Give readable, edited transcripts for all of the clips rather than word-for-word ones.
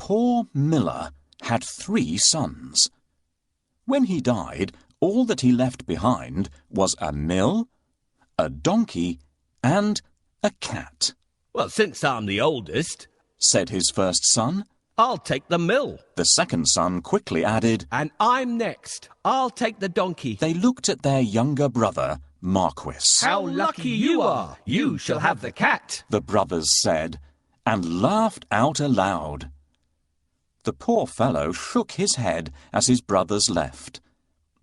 poor miller had 3 sons. When he died, all that he left behind was a mill, a donkey, and a cat. "Well, since I'm the oldest," said his first son. "I'll take the mill." The second son quickly added, "And I'm next. I'll take the donkey." They looked at their younger brother, Marquis. "How lucky you are! You shall have the cat," the brothers said, and laughed out aloud. The poor fellow shook his head as his brothers left.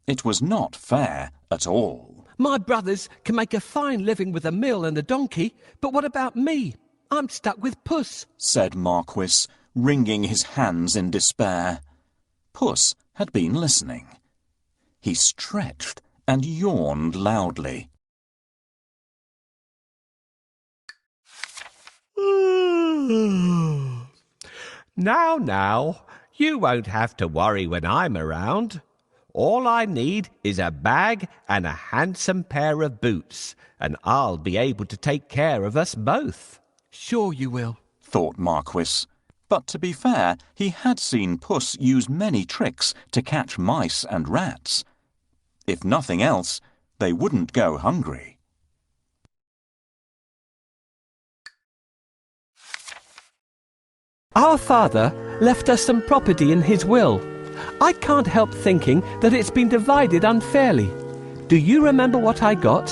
It was not fair at all. "My brothers can make a fine living with a mill and a donkey, but what about me? I'm stuck with Puss," said Marquis, wringing his hands in despair. Puss had been listening. He stretched and yawned loudly. Now, you won't have to worry when I'm around. All I need is a bag and a handsome pair of boots, and I'll be able to take care of us both." "Sure you will," thought Marquis. But to be fair, he had seen Puss use many tricks to catch mice and rats. If nothing else, they wouldn't go hungry. Our father left us some property in his will. I can't help thinking that it's been divided unfairly. Do you remember what I got?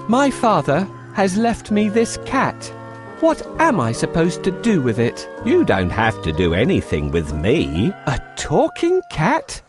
My father has left me this cat. What am I supposed to do with it? You don't have to do anything with me. A talking cat?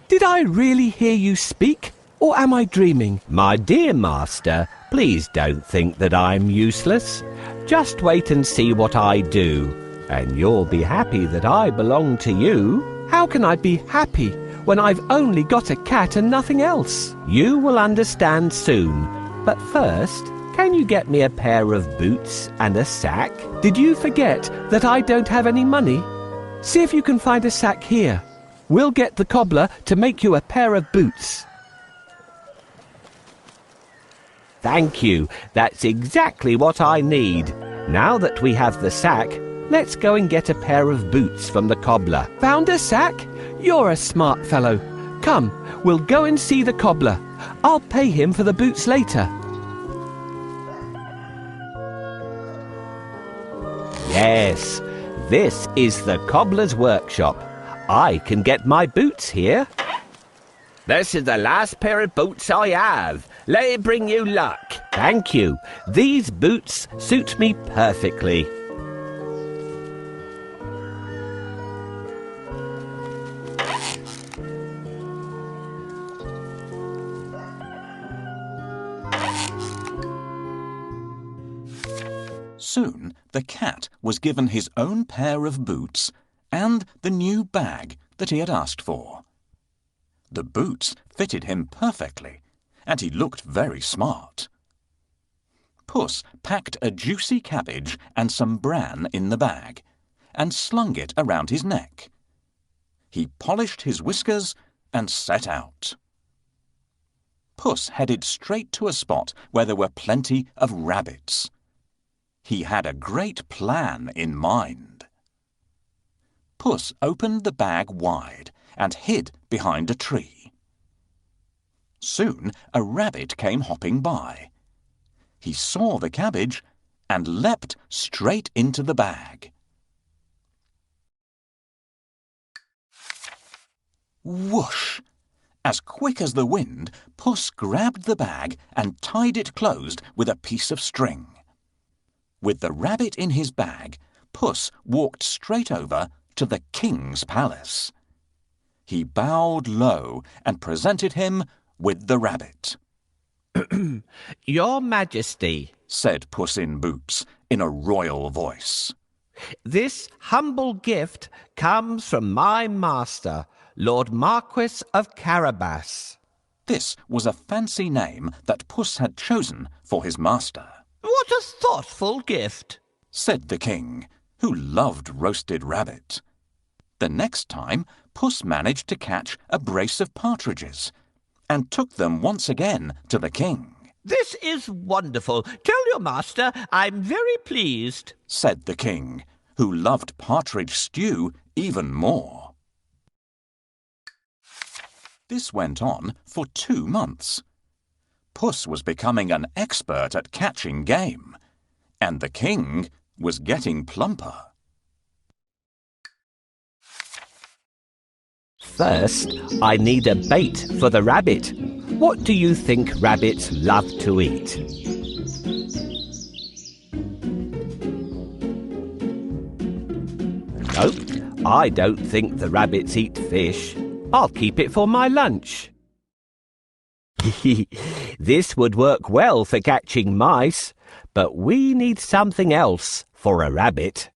Did I really hear you speak, or am I dreaming? My dear master, please don't think that I'm useless. Just wait and see what I do, and you'll be happy that I belong to you. How can I be happy when I've only got a cat and nothing else? You will understand soon, but first, can you get me a pair of boots and a sack? Did you forget that I don't have any money? See if you can find a sack here. We'll get the cobbler to make you a pair of boots. Thank you. That's exactly what I need. Now that we have the sack, let's go and get a pair of boots from the cobbler. Found a sack? You're a smart fellow. Come, we'll go and see the cobbler. I'll pay him for the boots later. Yes, this is the cobbler's workshop. I can get my boots here. This is the last pair of boots I have. Let it bring you luck. Thank you. These boots suit me perfectly. Soon the cat was given his own pair of boots and the new bag that he had asked for. The boots fitted him perfectly, and he looked very smart. Puss packed a juicy cabbage and some bran in the bag, and slung it around his neck. He polished his whiskers and set out. Puss headed straight to a spot where there were plenty of rabbits. He had a great plan in mind. Puss opened the bag wide and hid behind a tree. Soon a rabbit came hopping by. He saw the cabbage and leapt straight into the bag. Whoosh! As quick as the wind, Puss grabbed the bag and tied it closed with a piece of string. With the rabbit in his bag, Puss walked straight over to the king's palace. He bowed low and presented him with the rabbit. Your Majesty, said Puss in Boots in a royal voice, this humble gift comes from my master, Lord Marquis of Carabas. This was a fancy name that Puss had chosen for his master. What a thoughtful gift, said the king, who loved roasted rabbit. The next time, Puss managed to catch a brace of partridges and took them once again to the king. This is wonderful. Tell your master I'm very pleased, said the king, who loved partridge stew even more. This went on for 2 months. Puss was becoming an expert at catching game, and the king was getting plumper. First, I need a bait for the rabbit. What do you think rabbits love to eat? Nope, I don't think the rabbits eat fish. I'll keep it for my lunch. This would work well for catching mice, but we need something else for a rabbit.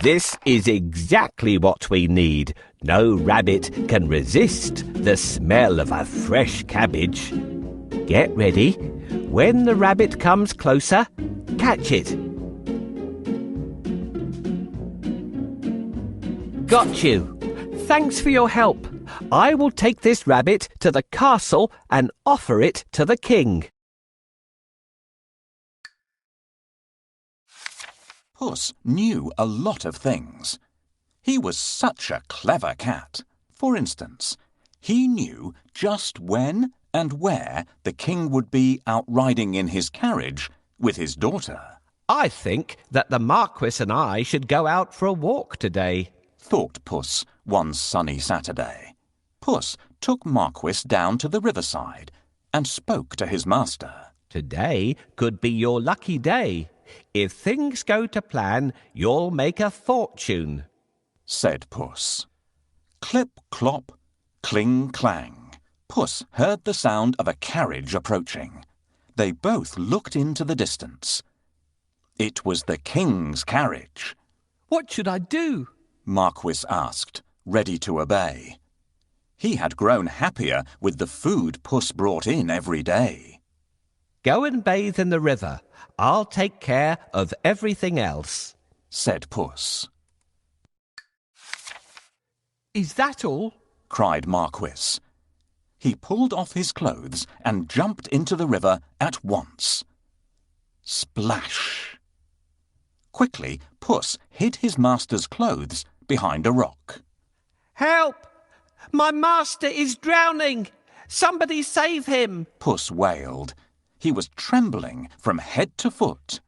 This is exactly what we need. No rabbit can resist the smell of a fresh cabbage. Get ready. When the rabbit comes closer, catch it. Got you. Thanks for your help. I will take this rabbit to the castle and offer it to the king. Puss knew a lot of things. He was such a clever cat. For instance, he knew just when and where the king would be out riding in his carriage with his daughter. I think that the Marquis and I should go out for a walk today, thought Puss one sunny Saturday. Puss took Marquis down to the riverside and spoke to his master. Today could be your lucky day. If things go to plan, you'll make a fortune, said Puss. Clip, clop, cling, clang. Puss heard the sound of a carriage approaching. They both looked into the distance. It was the king's carriage. What should I do? Marquis asked, ready to obey. He had grown happier with the food Puss brought in every day. Go and bathe in the river. I'll take care of everything else, said Puss. Is that all? cried Marquis. He pulled off his clothes and jumped into the river at once. Splash! Quickly, Puss hid his master's clothes behind a rock. Help! My master is drowning! Somebody save him! Puss wailed. He was trembling from head to foot.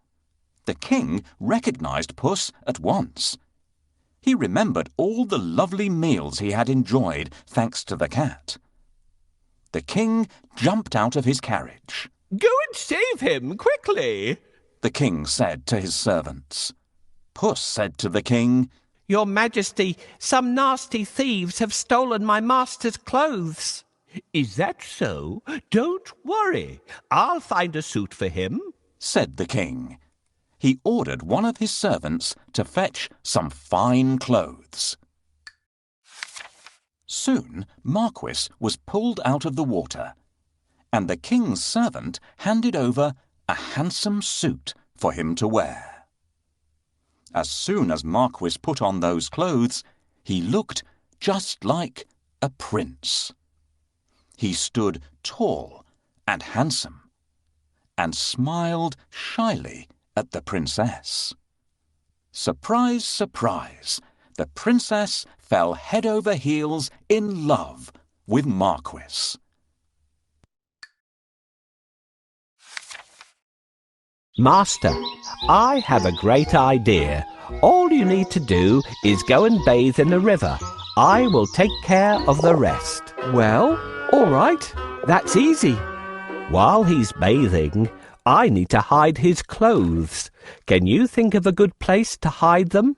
The king recognized Puss at once. He remembered all the lovely meals he had enjoyed thanks to the cat. The king jumped out of his carriage. Go and save him, quickly, the king said to his servants. Puss said to the king, Your Majesty, some nasty thieves have stolen my master's clothes. Is that so? Don't worry. I'll find a suit for him, said the king. He ordered one of his servants to fetch some fine clothes. Soon Marquis was pulled out of the water, and the king's servant handed over a handsome suit for him to wear. As soon as Marquis put on those clothes, he looked just like a prince. He stood tall and handsome, and smiled shyly at the princess. Surprise, surprise, the princess fell head over heels in love with Marquis. Master, I have a great idea. All you need to do is go and bathe in the river. I will take care of the rest. Well, all right. That's easy. While he's bathing, I need to hide his clothes. Can you think of a good place to hide them?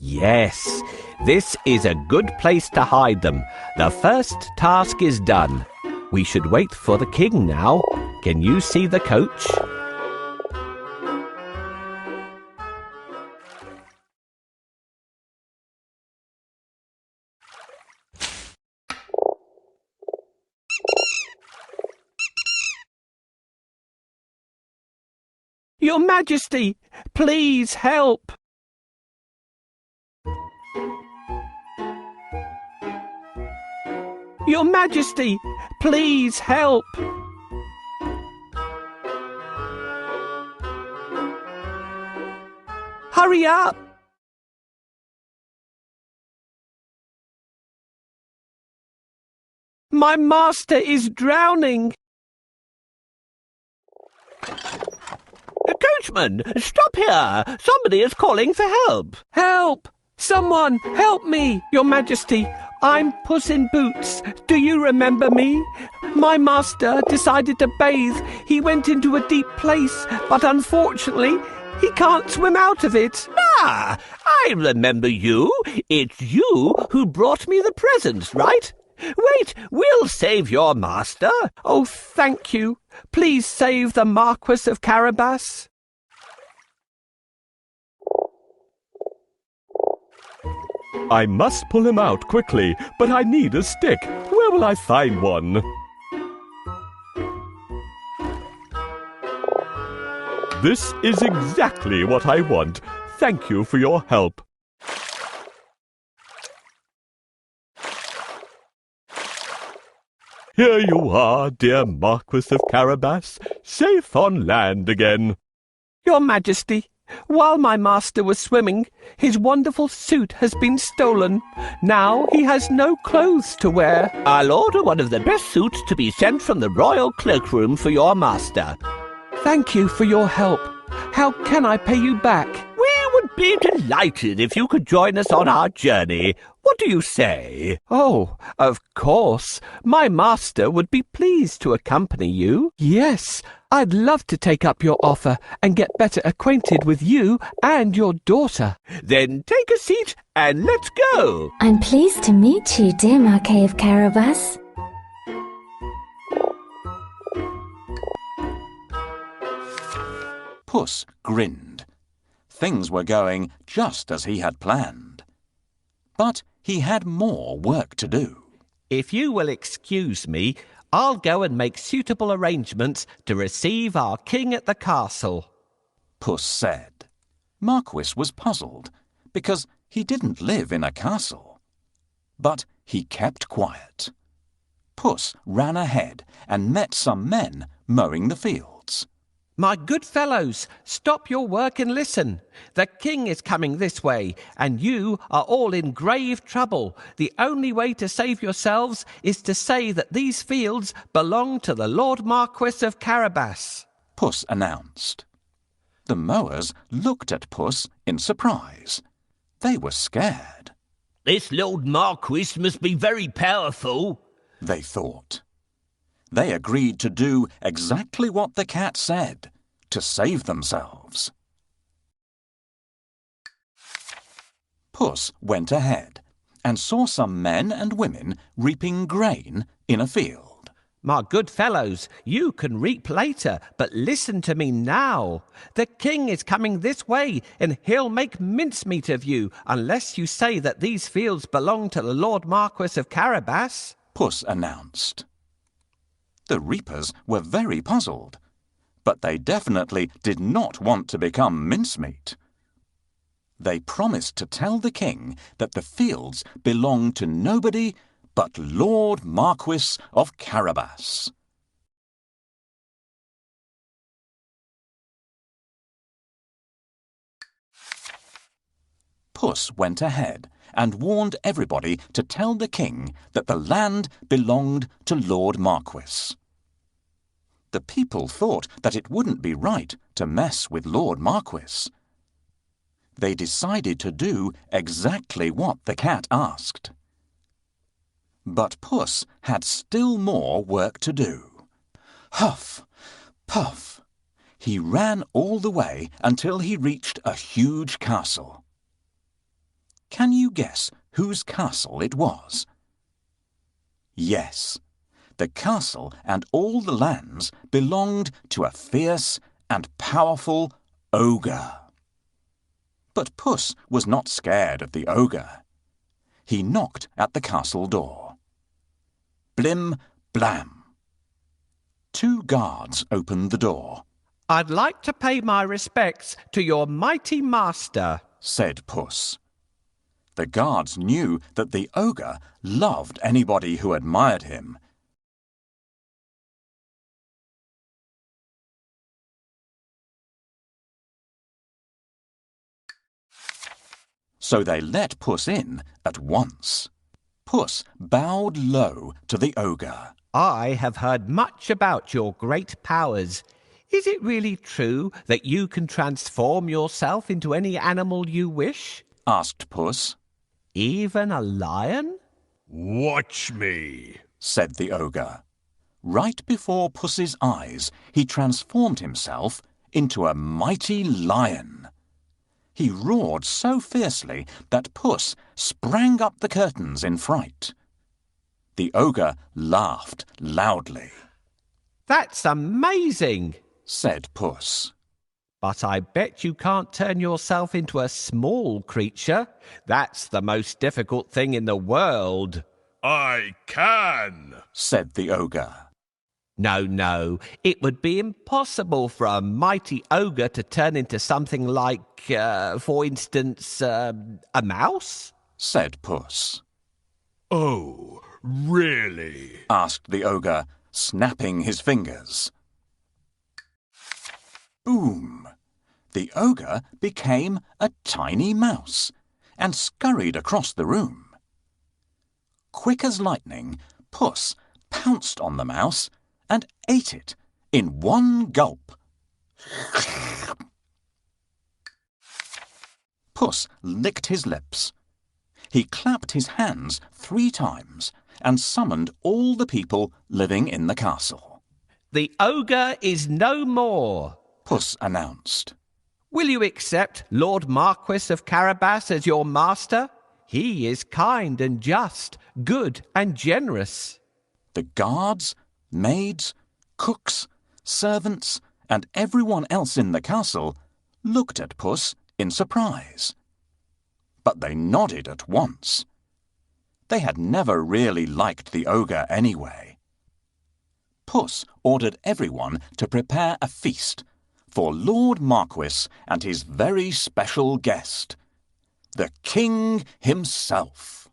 Yes, this is a good place to hide them. The first task is done. We should wait for the king now. Can you see the coach? Your Majesty, please help! Your Majesty, please help! Hurry up! My master is drowning! Coachman, stop here! Somebody is calling for help! Help! Someone, help me! Your Majesty, I'm Puss in Boots. Do you remember me? My master decided to bathe. He went into a deep place, but unfortunately, he can't swim out of it. Ah, I remember you. It's you who brought me the presents, right? Wait, we'll save your master. Oh, thank you. Please save the Marquis of Carabas. I must pull him out quickly, but I need a stick. Where will I find one? This is exactly what I want. Thank you for your help. Here you are, dear Marquis of Carabas, safe on land again. Your Majesty, while my master was swimming, his wonderful suit has been stolen. Now he has no clothes to wear. I'll order one of the best suits to be sent from the royal cloakroom for your master. Thank you for your help. How can I pay you back? We would be delighted if you could join us on our journey. What do you say? Oh, of course. My master would be pleased to accompany you. Yes, I'd love to take up your offer and get better acquainted with you and your daughter. Then take a seat and let's go. I'm pleased to meet you, dear Marquis of Carabas. Puss grinned. Things were going just as he had planned. But he had more work to do. If you will excuse me, I'll go and make suitable arrangements to receive our king at the castle, Puss said. Marquis was puzzled because he didn't live in a castle. But he kept quiet. Puss ran ahead and met some men mowing the fields. My good fellows, stop your work and listen. The king is coming this way, and you are all in grave trouble. The only way to save yourselves is to say that these fields belong to the Lord Marquis of Carabas, Puss announced. The mowers looked at Puss in surprise. They were scared. This Lord Marquis must be very powerful, they thought. They agreed to do exactly what the cat said, to save themselves. Puss went ahead and saw some men and women reaping grain in a field. My good fellows, you can reap later, but listen to me now. The king is coming this way, and he'll make mincemeat of you unless you say that these fields belong to the Lord Marquis of Carabas, Puss announced. The reapers were very puzzled, but they definitely did not want to become mincemeat. They promised to tell the king that the fields belonged to nobody but Lord Marquis of Carabas. Puss went ahead and warned everybody to tell the king that the land belonged to Lord Marquis. The people thought that it wouldn't be right to mess with Lord Marquis. They decided to do exactly what the cat asked. But Puss had still more work to do. Huff, puff. He ran all the way until he reached a huge castle. Can you guess whose castle it was? Yes, the castle and all the lands belonged to a fierce and powerful ogre. But Puss was not scared of the ogre. He knocked at the castle door. Blim, blam. 2 guards opened the door. I'd like to pay my respects to your mighty master, said Puss. The guards knew that the ogre loved anybody who admired him. So they let Puss in at once. Puss bowed low to the ogre. I have heard much about your great powers. Is it really true that you can transform yourself into any animal you wish? Asked Puss. Even a lion? Watch me, Said the ogre. Right before Puss's eyes, he transformed himself into a mighty lion. He roared so fiercely that Puss sprang up the curtains in fright. The ogre laughed loudly. That's amazing, said Puss. but I bet you can't turn yourself into a small creature. That's the most difficult thing in the world. I can, said the ogre. No, it would be impossible for a mighty ogre to turn into something like, for instance, a mouse? Said Puss. Oh, really? Asked the ogre, snapping his fingers. Boom! The ogre became a tiny mouse and scurried across the room. Quick as lightning, Puss pounced on the mouse and ate it in one gulp. Puss licked his lips. He clapped his hands 3 times and summoned all the people living in the castle. The ogre is no more, Puss announced. Will you accept Lord Marquis of Carabas as your master? He is kind and just, good and generous. The guards, maids, cooks, servants, and everyone else in the castle looked at Puss in surprise. But they nodded at once. They had never really liked the ogre anyway. Puss ordered everyone to prepare a feast for Lord Marquis and his very special guest, the king himself.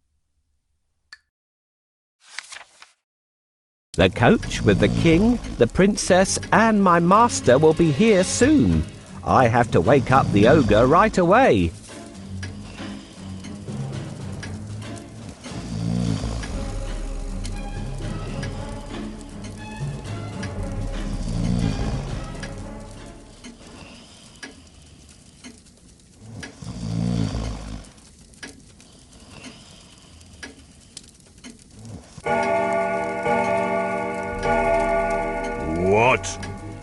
The coach with the king, the princess, and my master will be here soon. I have to wake up the ogre right away. What?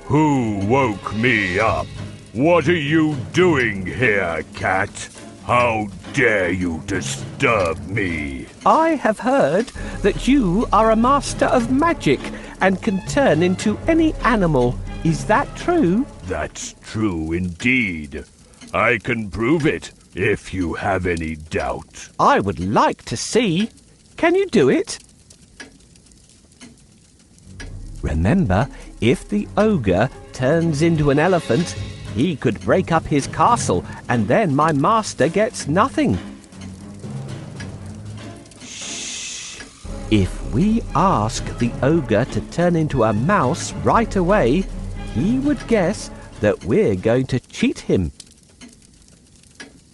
Who woke me up? What are you doing here, cat? How dare you disturb me? I have heard that you are a master of magic and can turn into any animal. Is that true? That's true indeed. I can prove it if you have any doubt. I would like to see. Can you do it? Remember, if the ogre turns into an elephant, he could break up his castle, and then my master gets nothing. Shh! If we ask the ogre to turn into a mouse right away, he would guess that we're going to cheat him.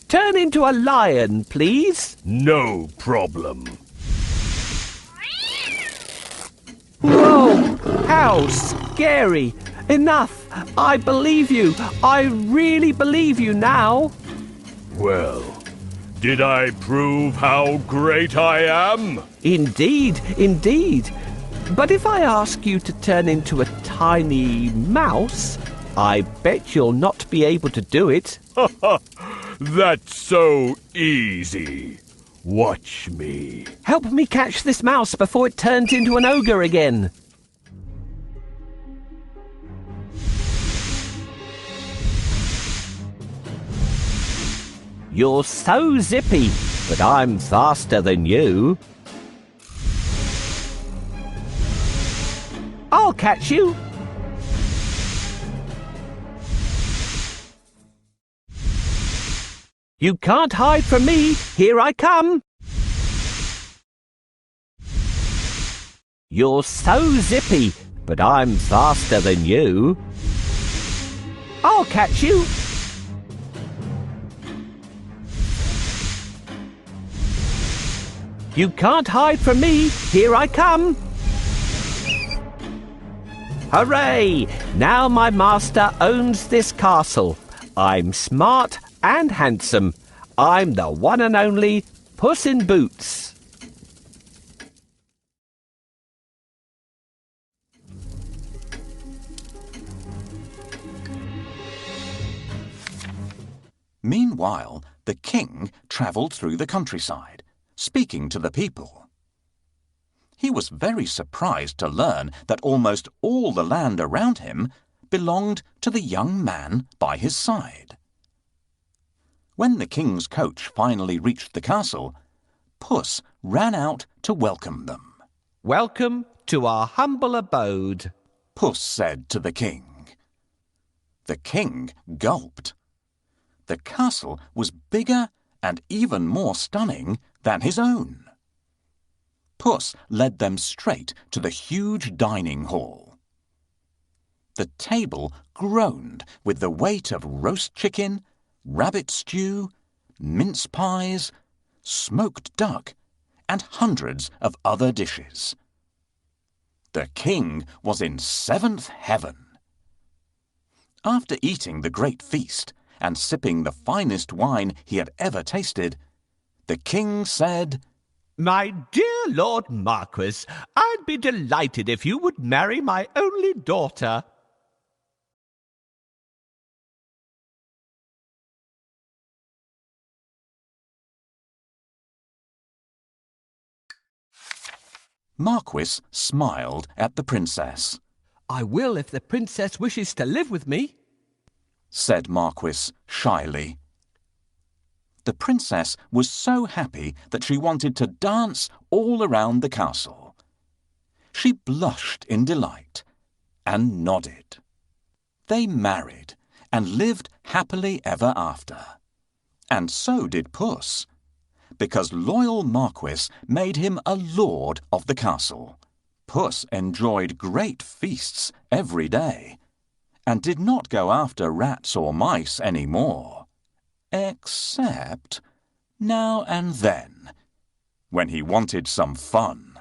Turn into a lion, please. No problem. Whoa! How scary! Enough! I believe you! I really believe you now! Well, did I prove how great I am? Indeed, indeed. But if I ask you to turn into a tiny mouse, I bet you'll not be able to do it. That's so easy. Watch me. Help me catch this mouse before it turns into an ogre again. You're so zippy, but I'm faster than you. I'll catch you. You can't hide from me. Here I come. You're so zippy, but I'm faster than you. I'll catch you. You can't hide from me. Here I come. Hooray! Now my master owns this castle. I'm smart and handsome. I'm the one and only Puss in Boots. Meanwhile, the king travelled through the countryside, speaking to the people. He was very surprised to learn that almost all the land around him belonged to the young man by his side. When the king's coach finally reached the castle, Puss ran out to welcome them. Welcome to our humble abode, Puss said to the king. The king gulped. The castle was bigger and even more stunning than his own. Puss led them straight to the huge dining hall. The table groaned with the weight of roast chicken, rabbit stew, mince pies, smoked duck, and hundreds of other dishes. The king was in seventh heaven. After eating the great feast and sipping the finest wine he had ever tasted, the king said, My dear Lord Marquis, I'd be delighted if you would marry my only daughter. Marquis smiled at the princess. I will if the princess wishes to live with me, said Marquis shyly. The princess was so happy that she wanted to dance all around the castle. She blushed in delight and nodded. They married and lived happily ever after. And so did Puss, because loyal Marquis made him a lord of the castle. Puss enjoyed great feasts every day and did not go after rats or mice any more, except now and then, when he wanted some fun.